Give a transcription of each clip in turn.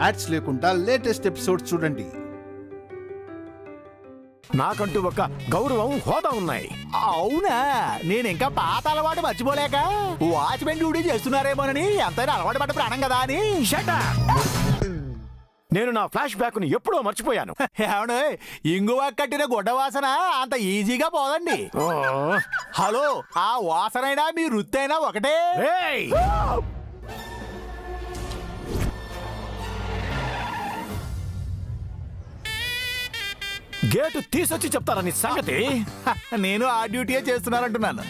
Ads లేకుండా latest episode చూడండి. నాకంటూ ఒక గౌరవం, హోదా ఉన్నాయి. అవునా? నేను ఇంకా పాత అలవాటు మర్చిపోలేక వాచ్మెన్ డ్యూటీ చేస్తున్నారేమోనని, ఎంతైనా అలవాటు పడ్డ ప్రాణం కదా అని. Shut up! నేను నా ఫ్లాష్ బ్యాక్ ని ఎప్పుడో మర్చిపోయాను. ఏమను, ఇంగువ కట్టిన గుడ్డ వాసన అంత ఈజీగా పోదండి. హలో, ఆ వాసనైనా మీ వృత్తైనా ఒకటే. గేటు తీసొచ్చి చెప్తారా నీ సంగతి? నేను ఆ డ్యూటీయే చేస్తున్నానంటున్నాను.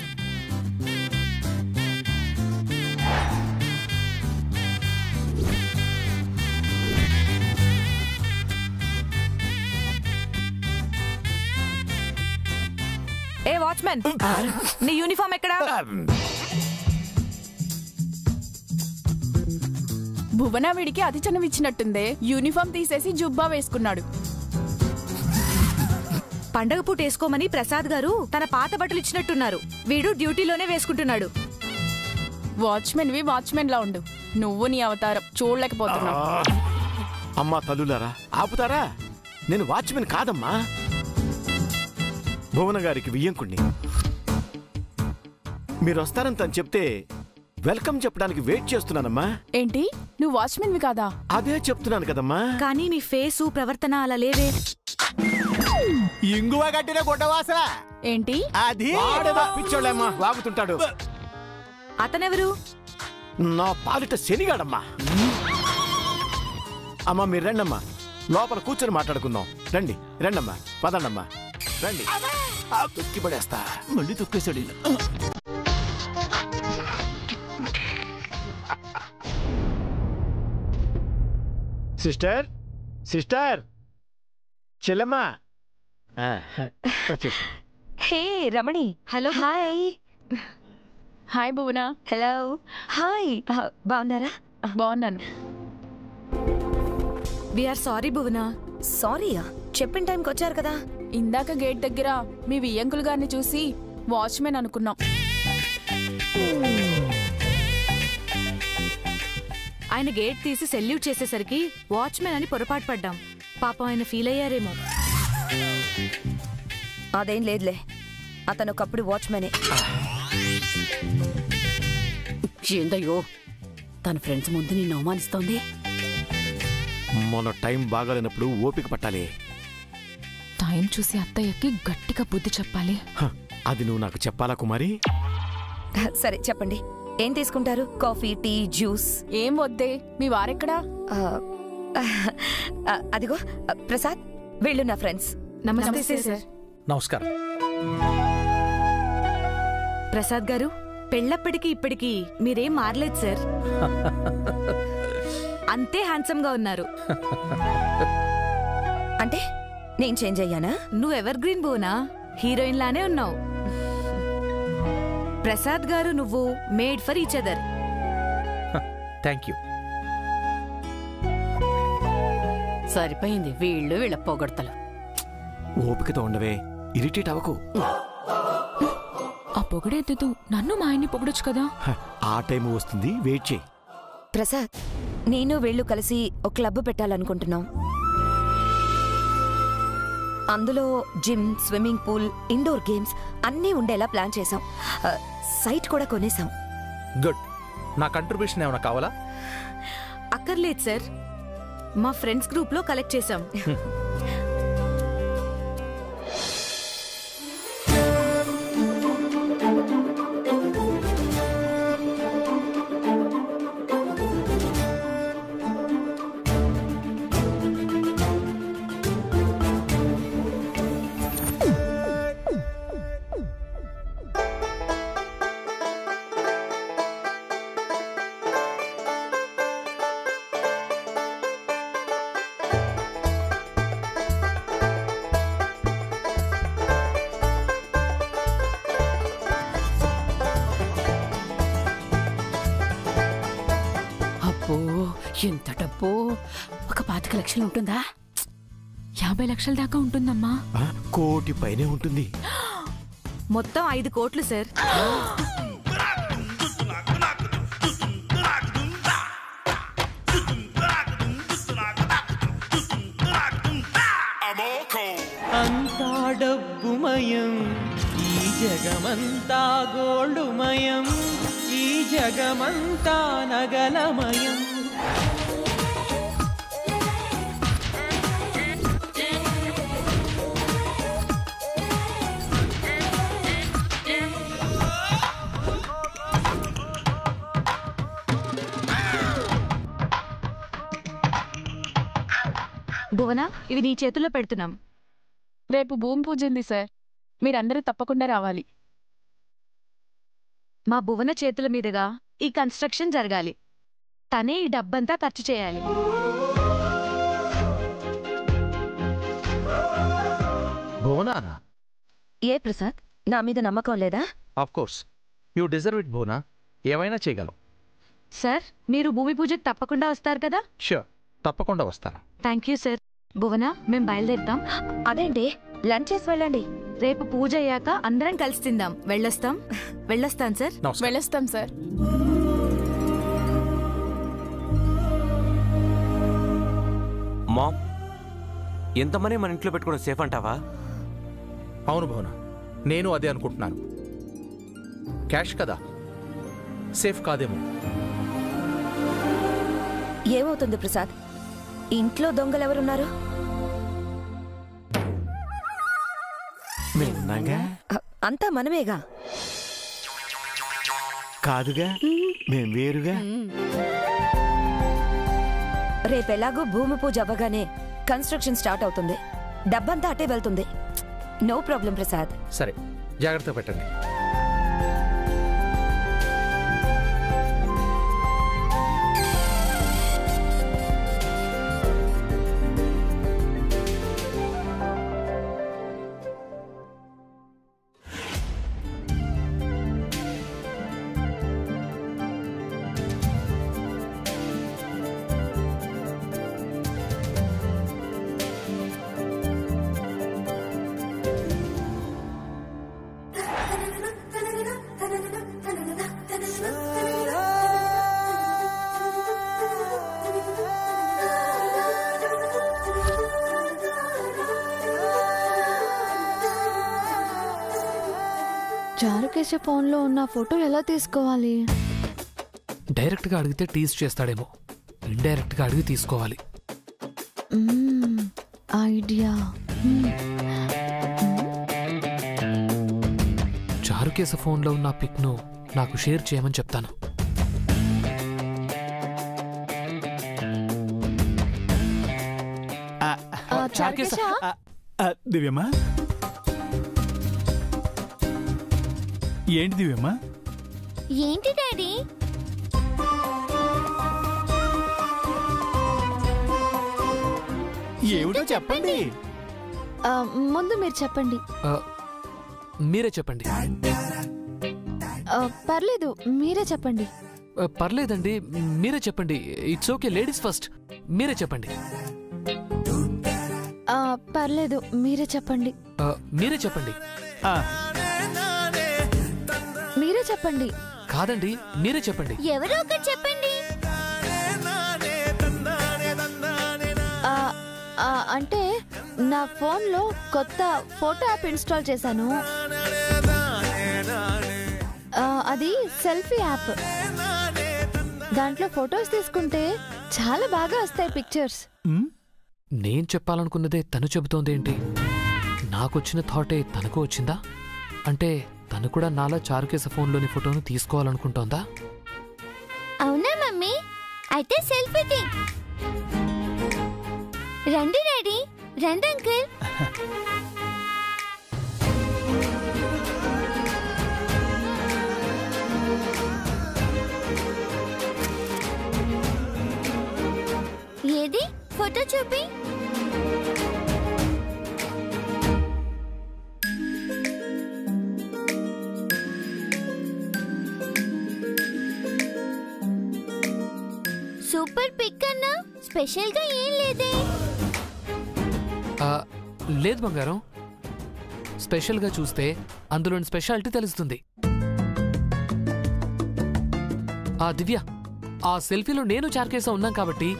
ఏ వాచ్మెన్, నీ యూనిఫామ్ ఎక్కడా? భువన వీడికి అతి చనువు ఇచ్చినట్టుందే, యూనిఫామ్ తీసేసి జుబ్బా వేసుకున్నాడు. పండగ పూట వేసుకోమని ప్రసాద్ గారు తన పాత బట్టలు ఇచ్చినట్టున్నారు. వీడు డ్యూటీలోనే వేసుకుంటున్నాడు. వాచ్మెన్ వాచ్మెన్ లా ఉండు, నువ్వు నీ అవతారం చూడలేకపోతున్నావు. అమ్మా తల్లులారా, ఆపుతారా? నేను వాచ్మెన్ కాదమ్మా, భువన గారికి వియ్యంకుణ్ణి. మీరు వస్తారని తను చెప్తే వెల్కమ్ చెప్పడానికి వెయిట్ చేస్తున్నానమ్మా. ఏంటి, నువ్వు వాచ్మెన్ వి కాదా? అదే చెప్తున్నాను కదమ్మా. కానీ మీ ఫేసు, ప్రవర్తన అలా లేవే. ఇంగువ కట్టిన గుడ్డ వాసన ఏంటి? అది పిచ్చోళ్ళమ్మా, వాగుతుంటాడు. అతనెవరు? నా పాలిట శనిగాడమ్మా. అమ్మా మీరు రండమ్మా, లోపల కూర్చొని మాట్లాడుకుందాం. రండి రండమ్మా, పదండమ్మా, రండి. తొక్కి పడేస్తా. మళ్ళీ తొక్కేశాడు. సిస్టర్, సిస్టర్, చెల్లమ్మా. Hey Ramani. Hello. Hi. Hi Bhuvana. Hello. Hi. బాగున్నారా? బాగున్నాను. We're sorry Bhuvana. సారీయా? చెప్పిన టైంకి వచ్చారు కదా. ఇందాక గేట్ దగ్గర మీ వియ్యంకులు గారిని చూసి వాచ్మెన్ అనుకున్నాం. ఆయన గేట్ తీసి సెల్యూట్ చేసేసరికి వాచ్మెన్ అని పొరపాటు పడ్డాం. పాపం ఆయన ఫీల్ అయ్యారేమో. అదేం లేదులే, అతను ఒకప్పుడు వాచ్మెనే. ఏందయ్యో, తన ఫ్రెండ్స్ ముందు నిన్ను అవమానిస్తోంది. మొన్న టైం బాగాలేనప్పుడు ఓపిక పట్టాలి. టైం చూసి అత్తయ్యకి గట్టిగా బుద్ధి చెప్పాలి. అది నువ్వు నాకు చెప్పాలా కుమారి? సరే చెప్పండి, ఏం తీసుకుంటారు? Coffee, tea, juice? ఏం వద్దే. మీ వారెక్కడా? అదిగో ప్రసాద్, వీళ్ళు నా ఫ్రెండ్స్. నమస్తే సార్. నమస్కారం. ప్రసాద్ గారు, పెళ్ళప్పటికి ఇప్పటికి మీరేం మారలేదు సార్. అంతే హ్యాండ్సమ్ గా ఉన్నారు. అంటే నేను చేంజ్ అయ్యానా? నువ్వు ఎవర్ గ్రీన్ బోనా, హీరోయిన్ లానే ఉన్నావు. ప్రసాద్ గారు, నువ్వు made for each other. Thank you. సరిపోయింది వీళ్ళు వీళ్ళ పొగడతలు. ఓపికతో ఉండవే, ఇరిటేట్ అవ్వకు. ఆ పొగడేద్దు, నన్ను మా ఆయన్ని పొగడొచ్చు కదా. ఆ టైం వస్తుంది, వెయిట్ చేయి. ప్రసాద్, నేను వీళ్ళు కలిసి ఒక క్లబ్ పెట్టాలనుకుంటున్నాం. అందులో gym, swimming pool, indoor games అన్నీ ఉండేలా ప్లాన్ చేశాం. సైట్ కూడా కొనేసాం. గుడ్. నా కంట్రిబ్యూషన్ ఏమైనా కావాలా? అక్కర్లేదు సార్, మా ఫ్రెండ్స్ గ్రూప్ లో కలెక్ట్ చేశాం. ఎంత డబ్బు? ఒక 25 లక్షలు ఉంటుందా? 50 లక్షల దాకా ఉంటుందమ్మా. కోటి పైనే ఉంటుంది. మొత్తం 5 కోట్లు సార్. గోల్డుమయం ఈ జగమంతా గోల్డుమయం ఈ జగమంతా నగలమయం భువన, ఇవి నీ చేతుల్లో పెడుతున్నాం. రేపు భూమి పూజ ఉంది సార్, మీరందరూ తప్పకుండా రావాలి. మా భువన చేతుల మీదుగా ఈ కన్స్ట్రక్షన్ జరగాలి. తనే ఈ డబ్బంతా ఖర్చు చేయాలి. భువనా? ఏ ప్రసాద్, నా మీద నమ్మకం లేదా? Of course, you deserve it Bhuvana. ఏమైనా చేయగలం. సార్, మీరు భూమి పూజకు తప్పకుండా వస్తారు కదా? ష్యూర్, తప్పకుండా వస్తాను. Thank you sir. భువన, మేము బయలుదేరుతాం. అదేంటి, లంచ్ చేసి వెళ్ళండి. రేపు పూజ అయ్యాక అందరం కలిసి తిందాం. వెళ్ళొస్తాను సార్. వెళ్ళొస్తాం సార్. మామ్, ఎంతమంది మన ఇంట్లో పెట్టుకోవడం సేఫ్ అంటావా? అవును భువనా, నేను అదే అనుకుంటున్నాను. క్యాష్ కదా, సేఫ్ కాదేమో. ఏమవుతుంది ప్రసాద్? ఇంట్లో దొంగలెవరున్నారు? అంతా మనమేగా. కాదుగా, మేం వేరుగా. రేపెలాగూ భూమి పూజ అవ్వగానే కన్స్ట్రక్షన్ స్టార్ట్ అవుతుంది. డబ్బంతా అటే వెళ్తుంది. No problem Prasad. సరే, జాగ్రత్త పెట్టండి. చారుకేశ ఫోన్లో ఉన్న ఫోటో ఎలా తీసుకోవాలి? డైరెక్ట్గా అడిగితే టీజ్ చేస్తాడేమో, ఇండైరెక్ట్గా అడిగి తీసుకోవాలి. ఐడియా. చారుకేశ ఫోన్లో ఉన్న పిక్ను నాకు షేర్ చేయమని చెప్తాను. దివ్యమ్మా, ఏంటి దివ్యమ్మా? ఏంటి డాడీ? ఏమిటో చెప్పండి. ముందు మీరు చెప్పండి. మీరే చెప్పండి. పర్లేదు, మీరే చెప్పండి. పర్లేదండి, మీరే చెప్పండి. It's okay, ladies first. మీరే చెప్పండి. పర్లేదు, మీరే చెప్పండి. మీరే చెప్పండి. మీరే చెప్పండి. కాదండి, మీరే చెప్పండి. ఎవరో ఒకరు చెప్పండి. అంటే నా ఫోన్లో కొత్త ఫోటో యాప్ ఇన్స్టాల్ చేశాను. అది సెల్ఫీ యాప్. దాంట్లో ఫొటోస్ తీసుకుంటే చాలా బాగా వస్తాయి పిక్చర్స్. నేను చెప్పాలనుకున్నదే తను చెబుతోందేంటి? నాకొచ్చిన థాటే తనకు వచ్చిందా? అంటే తను కూడా నాలా చారుకేశ ఫోన్లోని ఫోటోను తీసుకోవాలనుకుంటోందా? అవునా మమ్మీ? అయితే సెల్ఫీ తీ. రండి డాడీ, రండి అంకుల్. ఏది ఫోటో చూపి. సూపర్ పిక్ అన్నా, స్పెషల్ గా ఏం లేదే? లేదు బంగారం, స్పెషల్గా చూస్తే అందులోని స్పెషాలిటీ తెలుస్తుంది. దివ్య, ఆ సెల్ఫీలో నేను చారుకేశ ఉన్నాం కాబట్టి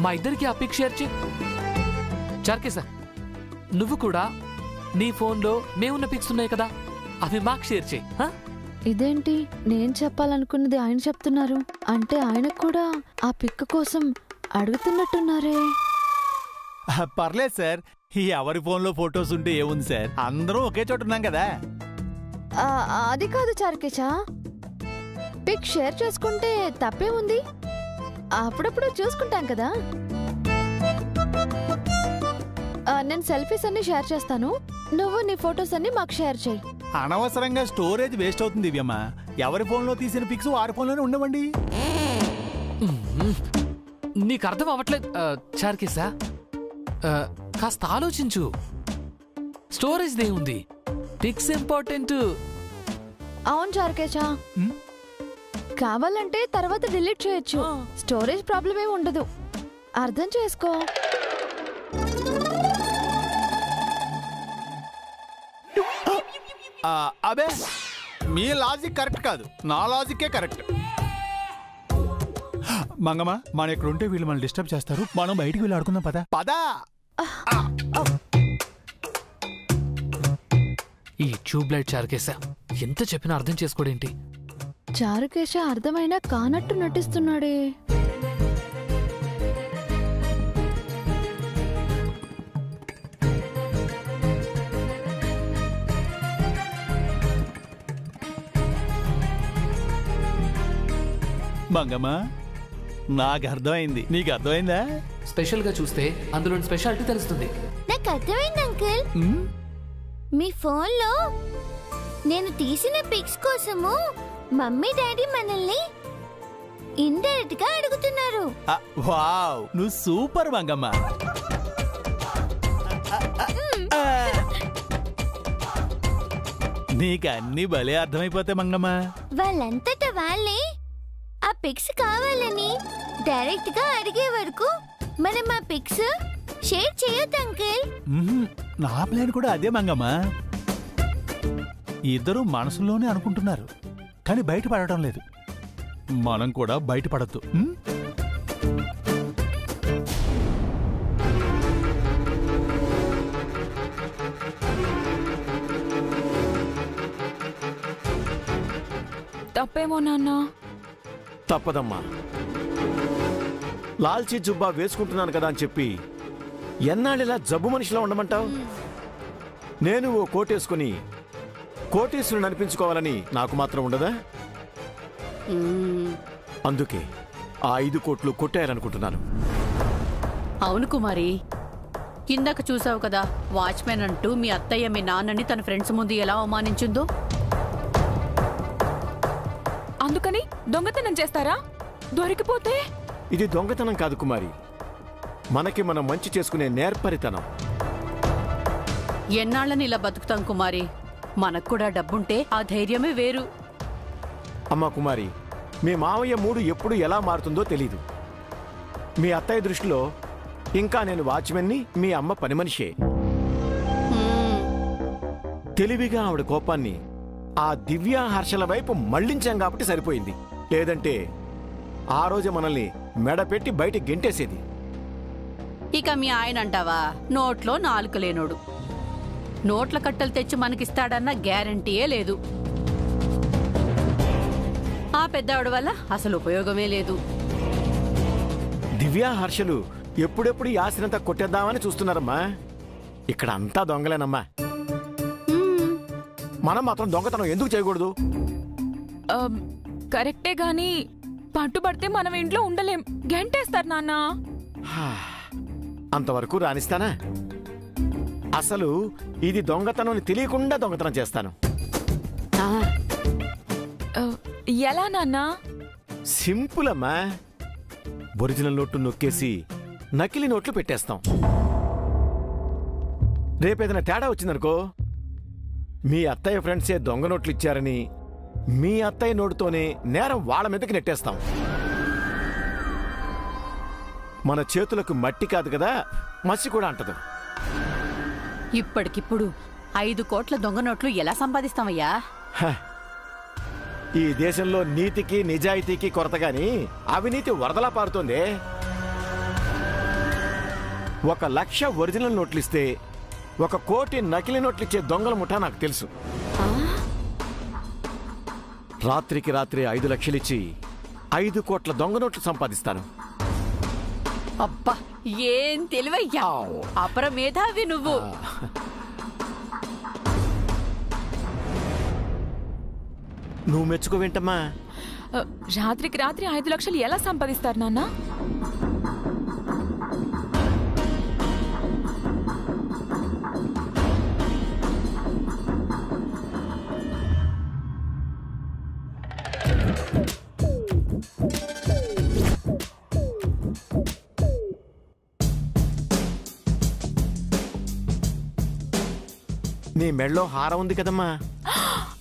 మా ఇద్దరికి ఆ పిక్ షేర్ చే. చారుకేశ, నువ్వు కూడా నీ ఫోన్లో మేమున్న పిక్స్ ఉన్నాయి కదా, అవి మాకు షేర్ చేయి. ఇదేంటి నేను చెప్పాలనుకున్నది ఆయన చెప్తున్నారు? అంటే ఆయనకు కూడా ఆ పిక్ కోసం అడుగుతున్నట్టున్నారే. పర్లేదు సార్, ఈ ఎవరి ఫోన్లో ఫొటోస్ ఉంటే ఏముంది సార్, అందరూ ఒకే చోట ఉన్నాం కదా. అది కాదు చారుకేశ, పిక్ షేర్ చేసుకుంటే తప్పే ఉంది. అప్పుడప్పుడు చూసుకుంటాం కదా. నేను సెల్ఫీస్ అన్ని షేర్ చేస్తాను, నువ్వు నీ ఫొటోస్ అన్ని మాకు షేర్ చేయి. అనవసరంగా స్టోరేజ్ వేస్ట్ అవుతుంది దివ్యమ్మ. ఎవరి ఫోన్లో తీసిన పిక్స్ వారి ఫోన్లోనే ఉండవండి. నీకు అర్థం అవ్వట్లేదు చారుకేశ, కాస్త ఆలోచించు. స్టోరేజ్ దే ఉంది, పిక్స్ ఇంపార్టెంట్. అవును చారుకేశ, కావాలంటే తర్వాత డిలీట్ చేయొచ్చు, స్టోరేజ్ ప్రాబ్లం ఏమి ఉండదు. అర్థం చేసుకో. అబే, మీ లాజిక్ కరెక్ట్ కాదు, నా లాజిక్కే కరెక్ట్. మంగమ్మ, మనం ఇక్కడ ఉంటే వీళ్ళు మనం డిస్టర్బ్ చేస్తారు, మనం బయటికి వెళ్ళి ఆడుకుందాం. పదా పదా. ఈ ట్యూబ్ లైట్ చారుకేశ ఎంత చెప్పినా అర్థం చేసుకోడేంటి? చారుకేశ అర్థమైనా కానట్టు నటిస్తున్నాడే. మంగమ్మ, నాకు అర్థమైంది, నీకు అర్థమైందా? స్పెషల్ గా చూస్తే అందులో స్పెషాలిటీ తెలుస్తుంది. నాకు అర్థమైంది అంకుల్. మీ ఫోన్లో నేను తీసిన పిక్స్ కోసము మమ్మీ డాడీ మనల్ని ఇండైరెక్ట్ గా అడుగుతున్నారు. వావ్, నువ్వు సూపర్ మంగమ్మ. నీకు అన్ని భలే అర్థమైపోతే మంగమ్మ. వాళ్ళంతటా వాళ్ళే ఆ పిక్స్ కావాలని డైరెక్ట్ గా అడిగే వరకు మనం ఆ పిక్స్ షేర్ చేయొద్దు అంకుల్. నా ప్లాన్ కూడా అదే మంగమ్మ. ఇద్దరు మనసులోనే అనుకుంటున్నారు, కానీ బయటపడటం లేదు. మనం కూడా బయటపడద్దు. తప్పేమో నాన్న. తప్పదమ్మా. లాల్చీ జుబ్బా వేసుకుంటున్నాను కదా అని చెప్పి ఎన్నాళ్ళిలా జబ్బు మనిషిలా ఉండమంటావు? నేను ఓ కోటేసుకుని కోటేశ్వరుని అనిపించుకోవాలని నాకు మాత్రం ఉండదా? అందుకే ఆ 5 కోట్లు కొట్టారనుకుంటున్నాను. అవును కుమారి, ఇందాక చూసావు కదా, వాచ్మెన్ అంటూ మీ అత్తయ్య మీ నాన్నని తన ఫ్రెండ్స్ ముందు ఎలా అవమానించిందో. అందుకని దొంగతనం చేస్తారా? దొరికిపోతే? ఇది దొంగతనం కాదు కుమారి, మనకి మనం మంచి చేసుకునే నేర్పరితనం. ఎన్నాళ్ళని ఇలా బతుకుతాం కుమారి, మనకు కూడా డబ్బుంటే ఆ ధైర్యమే వేరు. అమ్మా కుమారి, మీ మావయ్య మూడు ఎప్పుడు ఎలా మారుతుందో తెలీదు. మీ అత్తయ్య దృష్టిలో ఇంకా నేను వాచ్మెన్ని, మీ అమ్మ పని మనిషే. తెలివిగా ఆవిడ కోపాన్ని ఆ దివ్య హర్షల వైపు మళ్లించాం కాబట్టి సరిపోయింది. లేదంటే ఆ రోజు మనల్ని మెడపెట్టి బయట గెంటేసేది. ఇక మీ ఆయన అంటావా, నోట్లో నాలుక లేనోడు. నోట్ల కట్టలు తెచ్చి మనకిస్తాడన్న గ్యారంటీయే లేదు. ఆ పెద్దవాడి వల్ల అసలు ఉపయోగమే లేదు. దివ్య హర్షలు ఎప్పుడెప్పుడు ఈ ఆశనంతా కొట్టేద్దామని చూస్తున్నారమ్మా. ఇక్కడ అంతా దొంగలేనమ్మా. మనం మాత్రం దొంగతనం ఎందుకు చేయకూడదు? కరెక్టే గాని పట్టుబడితే మనం ఇంట్లో ఉండలేం, గంటేస్తారు నాన్న. అంతవరకు రానిస్తానా? అసలు ఇది దొంగతనం తెలియకుండా దొంగతనం చేస్తాను. ఎలా నాన్న? సింపుల్ అమ్మా. ఒరిజినల్ నోట్లు నొక్కేసి నకిలీ నోట్లు పెట్టేస్తాం. రేపేదైనా తేడా వచ్చిందనుకో, మీ అత్తయ్య ఫ్రెండ్సే దొంగ నోట్లు ఇచ్చారని మీ అత్తయ్య నోటుతోనే నేరం వాళ్ళ మీదకి నెట్టేస్తాం. మన చేతులకు మట్టి కాదు కదా, మసి కూడా అంటదు. ఇప్పటికిప్పుడు 5 కోట్ల దొంగ నోట్లు ఎలా సంపాదిస్తామయ్యా? ఈ దేశంలో నీతికి నిజాయితీకి కొరతగాని అవినీతి వరదలా పారుతోందే. 1 లక్ష ఒరిజినల్ నోట్లిస్తే 1 కోటి నకిలీ నోట్లు ఇచ్చే దొంగల ముఠా నాకు తెలుసు. రాత్రికి రాత్రి 5 లక్షలు ఇచ్చి 5 కోట్ల దొంగ నోట్లు సంపాదిస్తాను. అబ్బా ఏం తెలివయ్యా, అపరమేధావి నువ్వు. నువ్వు మెచ్చుకోవేంటమ్మా? రాత్రికి రాత్రి 5 లక్షలు ఎలా సంపాదిస్తారు నాన్న? నీ మెళ్ళో హారం ఉంది కదమ్మా.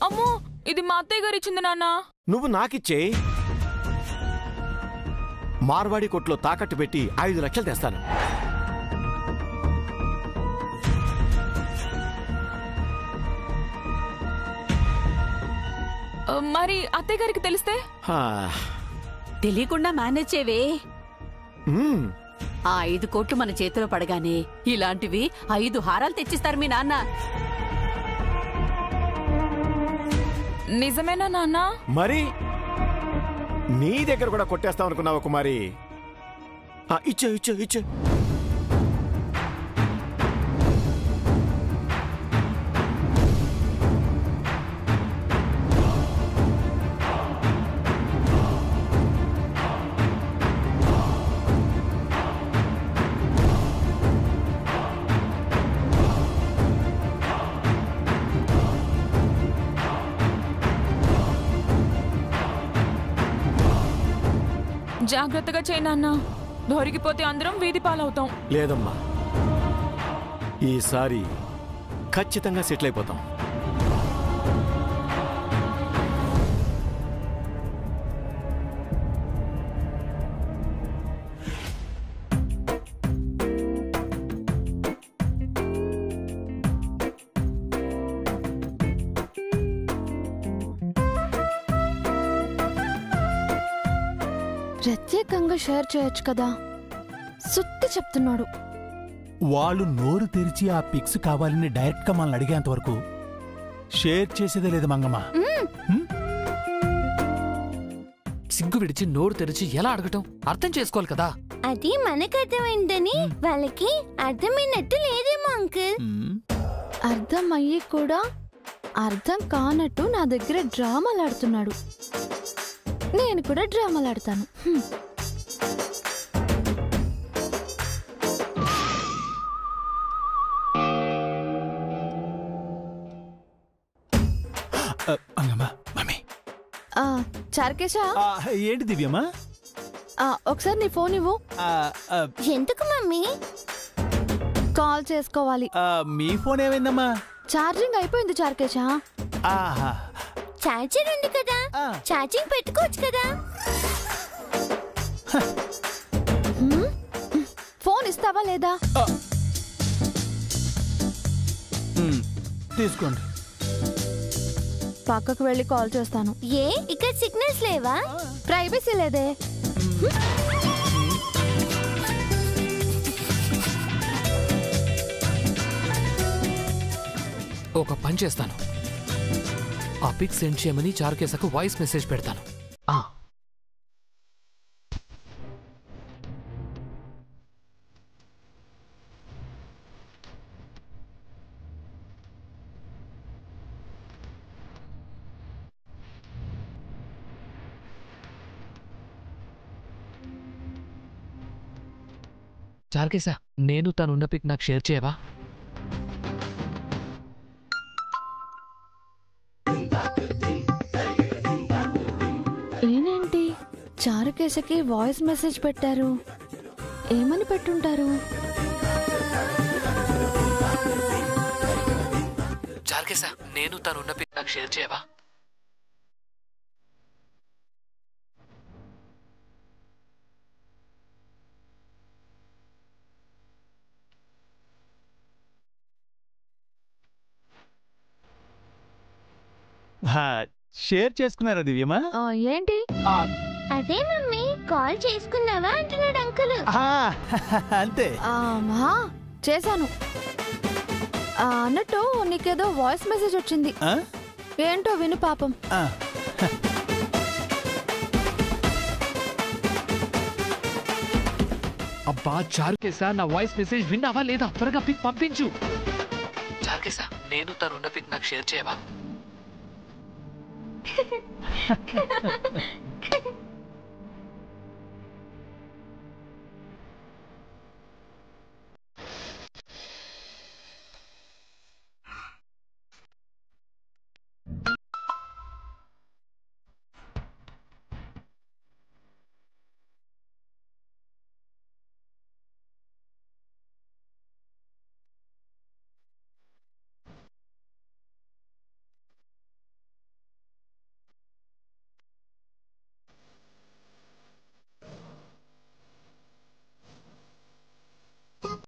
అమ్మో, ఇది మా అత్తయ్య గారు ఇచ్చింది నాన్న. నువ్వు నాకిచ్చే. మార్వాడి కొట్లో తాకట్టు పెట్టి 5 లక్షలు తెస్తాను. మరి అత్తయ్య గారికి తెలిస్తే? తెలియకుండా మేనేజ్ చేయవే. ఆ 5 కోట్లు మన చేతిలో పడగానే ఇలాంటివి 5 హారాలు తెచ్చిస్తారు మీ నాన్న. నిజమేనా నాన్న? మరి నీ దగ్గర కూడా కొట్టేస్తాం అనుకున్నావు కుమారి. ఇచ్చే ఇచ్చే ఇచ్చే. జాగ్రత్తగా చేయి నాన్న, దొరికిపోతే అందరం వీధి పాలవుతాం. లేదమ్మా, ఈసారి ఖచ్చితంగా సెటిల్ అయిపోతాం. ప్రత్యేకంగా షేర్ చేయొచ్చు కదా, సుత్తి చెప్తున్నాడు. వాళ్ళు నోరు తెరిచి ఆ పిక్స్ కావాలని డైరెక్ట్ గా మనల్ని అడిగేంత వరకు షేర్ చేసేదే లేదు మంగమ్మ. సిగ్గు విడిచి నోరు తెరిచి ఎలా అడగటం అర్థం చేసుకోవాలి కదా. అది మనకు అర్థమైందని వాళ్ళకి అర్థమైనట్టు లేదేమో అంకుల్. అర్థమయ్యి కూడా అర్థం కానట్టు నా దగ్గర డ్రామాలు ఆడుతున్నాడు. నేను కూడా డ్రామాలు ఆడతాను. చార్కేశా, ఏంటి దివ్యమ్మా? ఒకసారి నీ ఫోన్ ఇవ్వు. ఎందుకు మమ్మీ? కాల్ చేసుకోవాలి. మీ ఫోన్ ఏమైందమ్మా? ఛార్జింగ్ అయిపోయింది చార్కేశా. ఛార్జర్ ఉంది కదా, ఛార్జింగ్ పెట్టుకోవచ్చు కదా. ఫోన్ ఇస్తావా లేదా? తీసుకోండి. పక్కకు వెళ్ళి కాల్ చేస్తాను. ఏ ఇక్కడ సిగ్నల్స్ లేవా? ప్రైవసీ లేదే. ఒక పని చేస్తాను, ఆ పిక్ సెండ్ చేయమని చారుకేశకు వాయిస్ మెసేజ్ పెడతాను. చారుకేశా, నేను తనున్న పిక్ నాకు షేర్ చేయవా? ఏనేంటి చారుకేశకి వాయిస్ మెసేజ్ పెట్టారు? ఏమని పెట్టుంటారు? చారుకేశా, నేను తనున్న పిక్ నాకు షేర్ చేయవా? షేర్ చేసుకున్నారా దివ్యమా? ఏంటి? అదే మమ్మీ, కాల్ చేసుకున్నావా అంటున్నాడు అంకుల్. అంతే. చేశాను. అన్నట్టు నీకేదో వాయిస్ మెసేజ్ వచ్చింది. ఏంటో విను పాపం. అబ్బా చారుకేసా, నా వాయిస్ మెసేజ్ విన్నావా లేదా? త్వరగా పిక్ పంపించు. చారుకేసా, నేను తనున్న పిక్ నాకు షేర్ చేయవా?